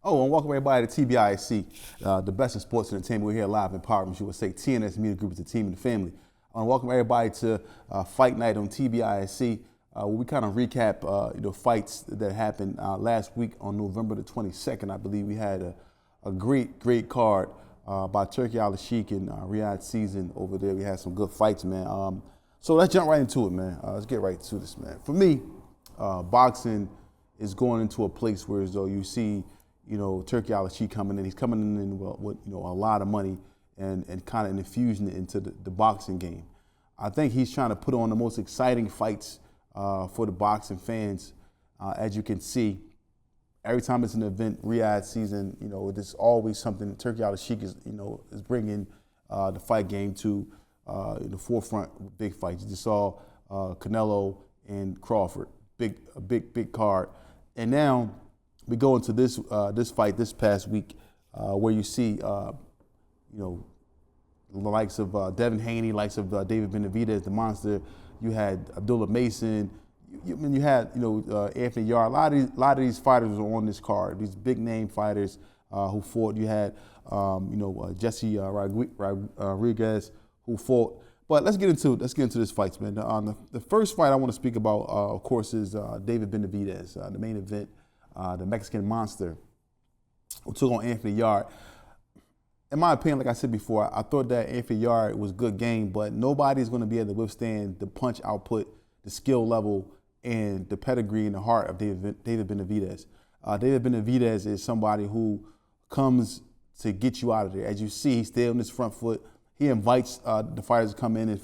Oh, and welcome everybody to TBISC, the best in sports entertainment. We're here live in Empowerment USA. TNS Media Group is the team and the family. I want to welcome everybody to Fight Night on TBISC, where we kind of recap fights that happened last week on November the 22nd. I believe we had a great card by Turki Al-Sheikh and Riyadh Season over there. We had some good fights, man. So let's jump right into it, man. Let's get right to this, man. For me, boxing is going into a place where as though you see Turki Al-Sheikh coming in. He's coming in with a lot of money and kind of infusing it into the boxing game. I think he's trying to put on the most exciting fights for the boxing fans. As you can see, every time it's an event, Riyadh Season, there's always something. Turki Al-Sheikh is bringing the fight game to the forefront with big fights. You just saw Canelo and Crawford, a big card, and now we go into this fight this past week, where you see, the likes of Devin Haney, likes of David Benavidez, the monster. You had Abdullah Mason. You had Anthony Yarde. A lot of these fighters were on this card. These big name fighters who fought. You had Jesse Rodriguez who fought. But let's get into this fight, man. The first fight I want to speak about, of course, is David Benavidez, the main event. The Mexican monster who took on Anthony Yarde. In my opinion, like I said before, I thought that Anthony Yarde was good game, but nobody's going to be able to withstand the punch output, the skill level, and the pedigree and the heart of David Benavidez. David Benavidez is somebody who comes to get you out of there. As you see, he's still on his front foot. He invites the fighters to come in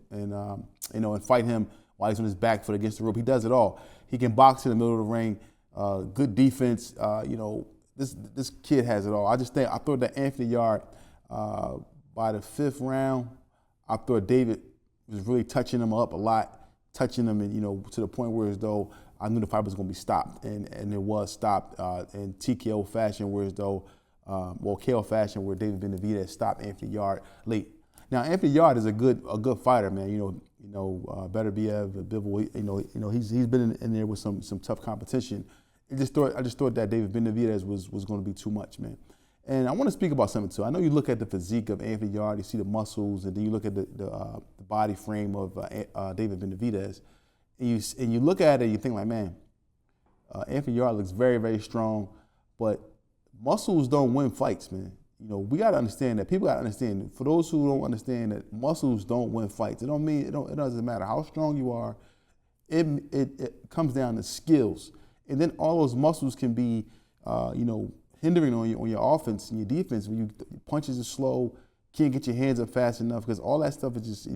and fight him while he's on his back foot against the rope. He does it all. He can box in the middle of the ring. Good defense. This kid has it all. I thought that Anthony Yarde, by the fifth round, I thought David was really touching him up a lot, touching him, and to the point where as though I knew the fight was going to be stopped, and it was stopped in TKO fashion, whereas though, KO fashion, where David Benavidez stopped Anthony Yarde late. Now Anthony Yarde is a good fighter, man. Benavidez, Bivol, he's been in there with some tough competition. I just thought that David Benavidez was going to be too much, man. And I want to speak about something too. I know you look at the physique of Anthony Yarde, you see the muscles, and then you look at the body frame of David Benavidez, and you look at it, and you think like, man, Anthony Yarde looks very, very strong, but muscles don't win fights, man. We got to understand that. People got to understand. For those who don't understand that, muscles don't win fights. It doesn't matter how strong you are. It comes down to skills. And then all those muscles can be, hindering on your offense and your defense. When your punches are slow, can't get your hands up fast enough, because all that stuff is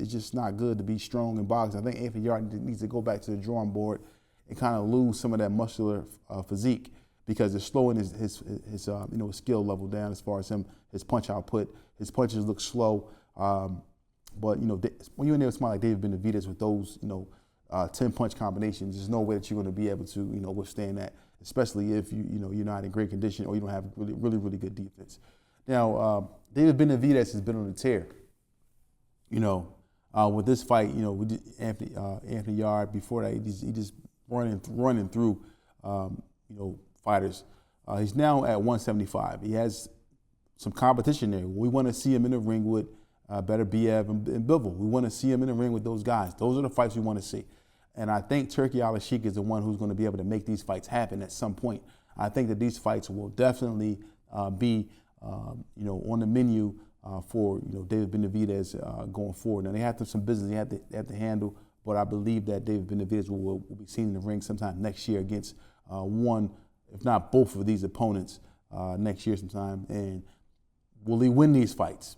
just not good to be strong in boxing. I think Anthony Yarde needs to go back to the drawing board and kind of lose some of that muscular physique, because it's slowing his skill level down as far as his punch output. His punches look slow. But when you're in there with somebody like David Benavidez with those 10 punch combinations, there's no way that you're going to be able to withstand that, especially if you're not in great condition or you don't have really good defense. Now David Benavidez has been on a tear. With this fight, with Anthony Yarde, before that he just running through fighters. He's now at 175. He has some competition there. We want to see him in the ring with Benavidez and Bivol. We want to see him in the ring with those guys. Those are the fights we want to see. And I think Turki Al-Sheikh is the one who's going to be able to make these fights happen at some point. I think that these fights will definitely be, on the menu for David Benavidez going forward. Now they have some business they have to handle, but I believe that David Benavidez will be seen in the ring sometime next year against one, if not both of these opponents next year sometime. And will he win these fights?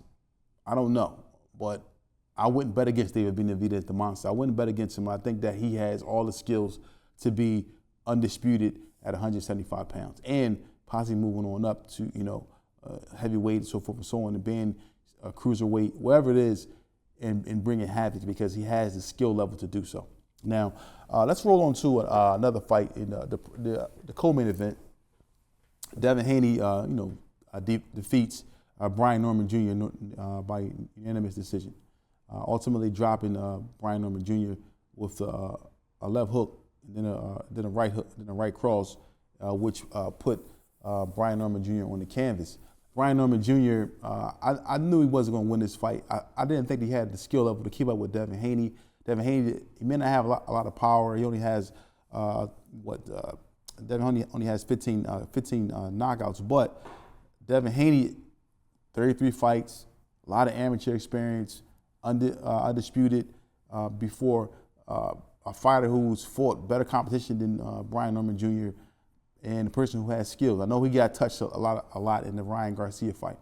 I don't know, but I wouldn't bet against David Benavidez, the monster. I wouldn't bet against him. I think that he has all the skills to be undisputed at 175 pounds and possibly moving on up to, heavyweight and so forth and so on, and being a cruiserweight, wherever it is, and bringing havoc, because he has the skill level to do so. Now, let's roll on to another fight in the co-main event. Devin Haney, defeats Brian Norman Jr. By unanimous decision. Ultimately dropping Brian Norman Jr. with a left hook, and then a right hook, then a right cross, which put Brian Norman Jr. on the canvas. Brian Norman Jr., I knew he wasn't going to win this fight. I didn't think he had the skill level to keep up with Devin Haney. Devin Haney, he may not have a lot of power. He only has, Devin only has 15 knockouts. But Devin Haney, 33 fights, a lot of amateur experience, undisputed before a fighter who's fought better competition than Brian Norman Jr. and a person who has skills. I know he got touched a lot in the Ryan Garcia fight.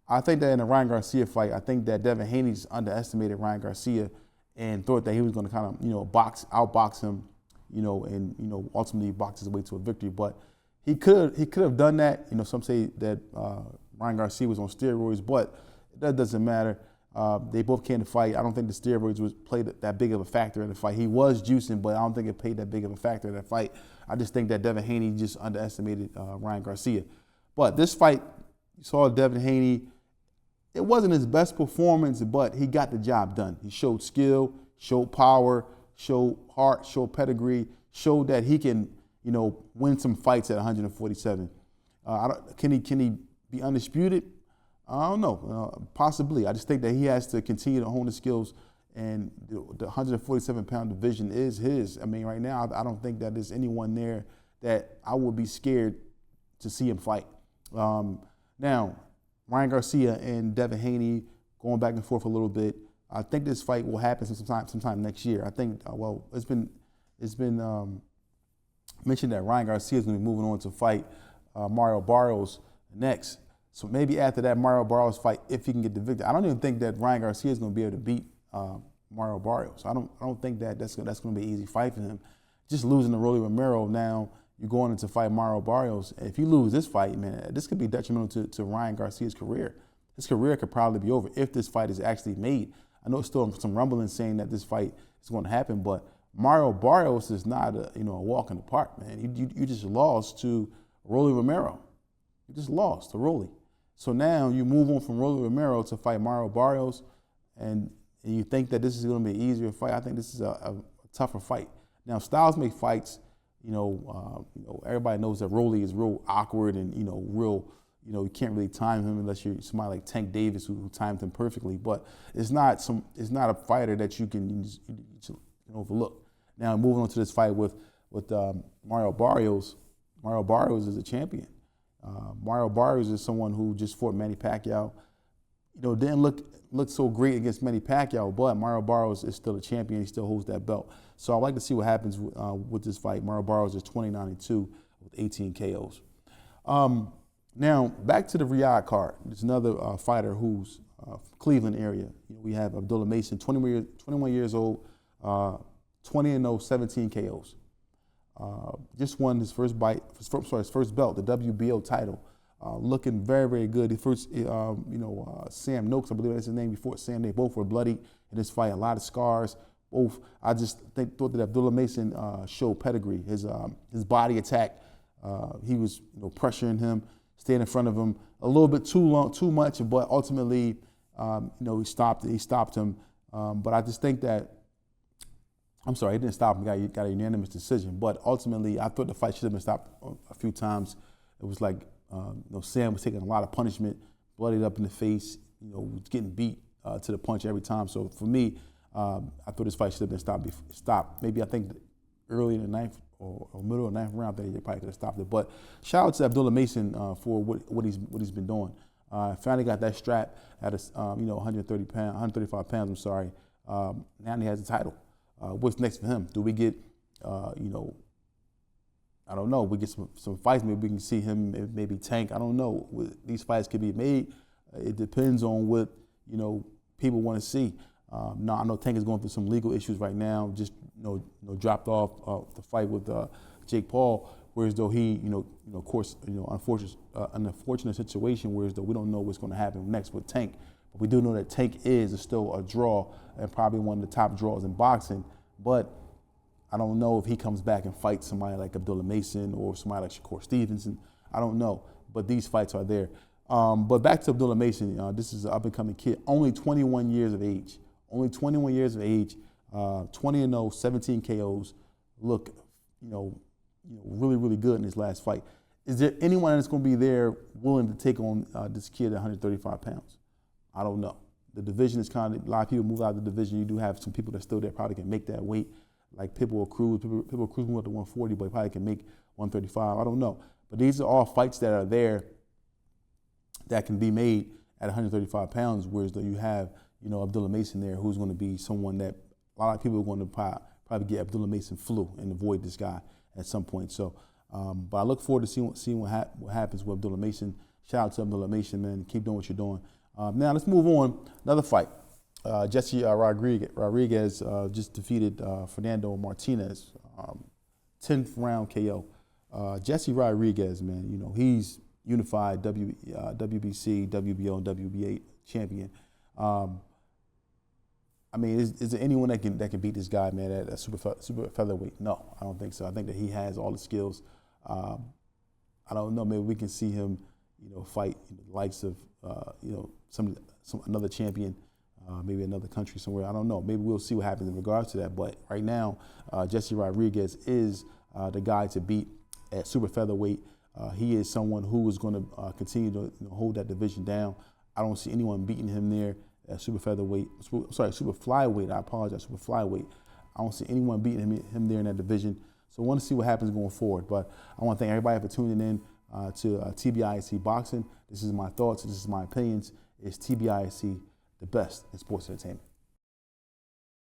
I think that in the Ryan Garcia fight, I think that Devin Haney just underestimated Ryan Garcia and thought that he was going to kind of, outbox him, and ultimately box his way to a victory. But he could have done that. Some say that Ryan Garcia was on steroids, but that doesn't matter. They both came to fight. I don't think the steroids played that big of a factor in the fight. He was juicing, but I don't think it played that big of a factor in that fight. I just think that Devin Haney just underestimated Ryan Garcia. But this fight, you saw Devin Haney. It wasn't his best performance, but he got the job done. He showed skill, showed power, showed heart, showed pedigree, showed that he can, win some fights at 147. Can he be undisputed? I don't know. Possibly. I just think that he has to continue to hone his skills, and the 147-pound division is his. I mean, right now, I don't think that there's anyone there that I would be scared to see him fight. Now, Ryan Garcia and Devin Haney going back and forth a little bit. I think this fight will happen sometime next year. I think, it's been mentioned that Ryan Garcia is going to be moving on to fight Mario Barrios next. So maybe after that Mario Barrios fight, if he can get the victory. I don't even think that Ryan Garcia is going to be able to beat Mario Barrios. I don't think that that's going to be an easy fight for him. Just losing to Rolly Romero, now you're going into fight Mario Barrios. If you lose this fight, man, this could be detrimental to Ryan Garcia's career. His career could probably be over if this fight is actually made. I know it's still some rumblings saying that this fight is going to happen, but Mario Barrios is not a walk in the park, man. You just lost to Rolly Romero. You just lost to Rolly. So now you move on from Rolly Romero to fight Mario Barrios, and you think that this is going to be an easier fight. I think this is a tougher fight. Now, styles make fights. Everybody knows that Rolly is real awkward and you can't really time him unless you're somebody like Tank Davis who timed him perfectly. But it's not a fighter that you can overlook. Now, moving on to this fight with Mario Barrios. Mario Barrios is a champion. Mario Barrios is someone who just fought Manny Pacquiao. Didn't look so great against Manny Pacquiao, but Mario Barrios is still a champion. He still holds that belt. So I'd like to see what happens with this fight. Mario Barrios is 29-2 with 18 KOs. Now, back to the Riyadh card. There's another fighter who's Cleveland area. We have Abdullah Mason, 21 years old, 20-0, 17 KOs. Just won his first belt, the WBO title. Looking very, very good. The first, Sam Noakes, I believe that's his name, before Sam, they both were bloody in this fight, a lot of scars. Both, I just thought that Abdullah Mason showed pedigree. His body attack, he was pressuring him, staying in front of him a little bit too much, but ultimately, he stopped him. But I just think that, I'm sorry, he didn't stop him, got a unanimous decision. But ultimately, I thought the fight should have been stopped a few times. It was like, Sam was taking a lot of punishment, bloodied up in the face, was getting beat to the punch every time. So for me, I thought this fight should have been stopped. Maybe I think early in the ninth or middle of the ninth round, I think they probably could have stopped it. But shout out to Abdullah Mason for what he's been doing. Finally got that strap at 135 pounds. I'm sorry. Now he has the title. What's next for him? Do we get, I don't know. We get some fights. Maybe we can see him, maybe Tank. I don't know. These fights could be made. It depends on what people want to see. Now I know Tank is going through some legal issues right now. Just dropped off the fight with Jake Paul. Whereas though he, of course, an unfortunate situation. Whereas though we don't know what's going to happen next with Tank. But we do know that Tank is still a draw and probably one of the top draws in boxing. But I don't know if he comes back and fights somebody like Abdullah Mason or somebody like Shakur Stevenson. I don't know. But these fights are there. But back to Abdullah Mason. This is an up-and-coming kid, only 21 years of age. Only 21 years of age, 20-0, 17 KOs. Look, really, really good in his last fight. is there anyone that's going to be there willing to take on this kid at 135 pounds? I don't know. The division is kind of, a lot of people move out of the division. You do have some people that still there probably can make that weight, like Pitbull Cruz. Pitbull Cruz moved up to 140, but he probably can make 135. I don't know. But these are all fights that are there that can be made at 135 pounds, whereas though you have, Abdullah Mason there, who's going to be someone that a lot of people are going to probably get Abdullah Mason flu and avoid this guy at some point. So, but I look forward to seeing what happens with Abdullah Mason. Shout out to Abdullah Mason, man. Keep doing what you're doing. Now let's move on. Another fight. Jesse Rodriguez just defeated Fernando Martinez, 10th round KO. Jesse Rodriguez, man, he's unified WBC, WBO, and WBA champion. Is there anyone that can beat this guy, man, at a super featherweight? No, I don't think so. I think that he has all the skills. I don't know. Maybe we can see him, fight the likes of, another champion, maybe another country somewhere. I don't know. Maybe we'll see what happens in regards to that. But right now, Jesse Rodriguez is the guy to beat at super featherweight. He is someone who is going to continue to hold that division down. I don't see anyone beating him there at super flyweight. I apologize, super flyweight. I don't see anyone beating him there in that division. So I want to see what happens going forward. But I want to thank everybody for tuning in to TBIC Boxing. This is my thoughts. This is my opinions. It's TBIC, the best in sports entertainment.